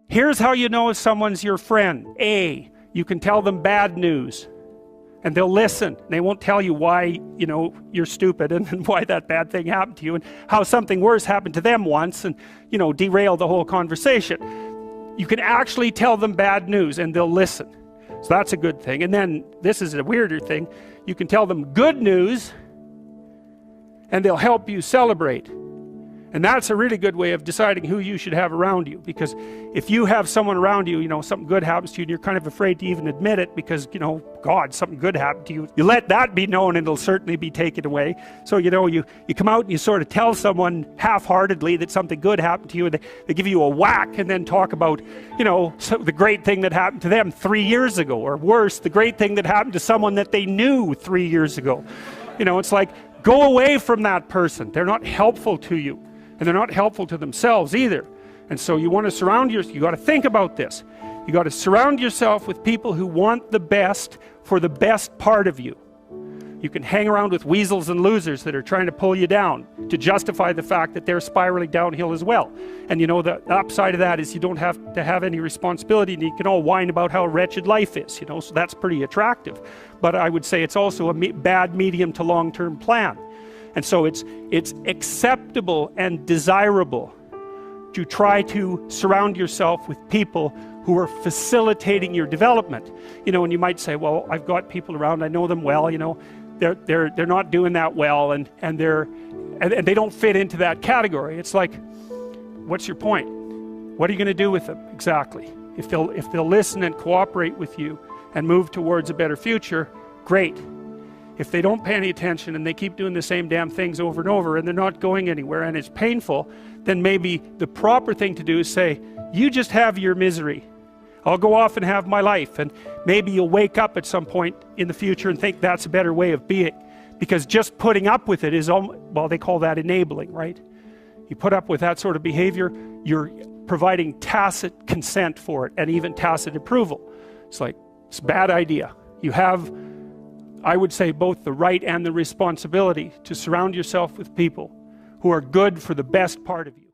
Here's how you know if someone's your friend. A, you can tell them bad news and they'll listen. They won't tell you why, you know, you're stupid and why that bad thing happened to you and how something worse happened to them once and, you know, derail the whole conversation. You can actually tell them bad news and they'll listen. So that's a good thing. And then this is a weirder thing. You can tell them good news and they'll help you celebrate. And that's a really good way of deciding who you should have around you, because if you have someone around you, you know, something good happens to you and you're kind of afraid to even admit it because, you know, God, something good happened to you. You let that be known and it'll certainly be taken away. So, you know, you come out and you sort of tell someone half-heartedly that something good happened to you and they give you a whack and then talk about, you know, the great thing that happened to them 3 years ago, or worse, the great thing that happened to someone that they knew 3 years ago. You know, it's like, go away from that person. They're not helpful to you. And they're not helpful to themselves either. And so you want to surround yourself, you got to think about this. You got to surround yourself with people who want the best for the best part of you. You can hang around with weasels and losers that are trying to pull you down to justify the fact that they're spiraling downhill as well. And you know, the upside of that is you don't have to have any responsibility and you can all whine about how wretched life is, you know, so that's pretty attractive. But I would say it's also a bad medium to long-term plan. And so it's acceptable and desirable to try to surround yourself with people who are facilitating your development. You know, and you might say, well, I've got people around, I know them well, you know, they're not doing that well and they don't fit into that category. It's like, what's your point? What are you going to do with them exactly? If they'll listen and cooperate with you and move towards a better future, great. If they don't pay any attention and they keep doing the same damn things over and over and they're not going anywhere and it's painful, then maybe the proper thing to do is say, you just have your misery. I'll go off and have my life. And maybe you'll wake up at some point in the future and think that's a better way of being. Because just putting up with it is, well, they call that enabling, right? You put up with that sort of behavior, you're providing tacit consent for it and even tacit approval. It's like, it's a bad idea. You have, I would say, both the right and the responsibility to surround yourself with people who are good for the best part of you.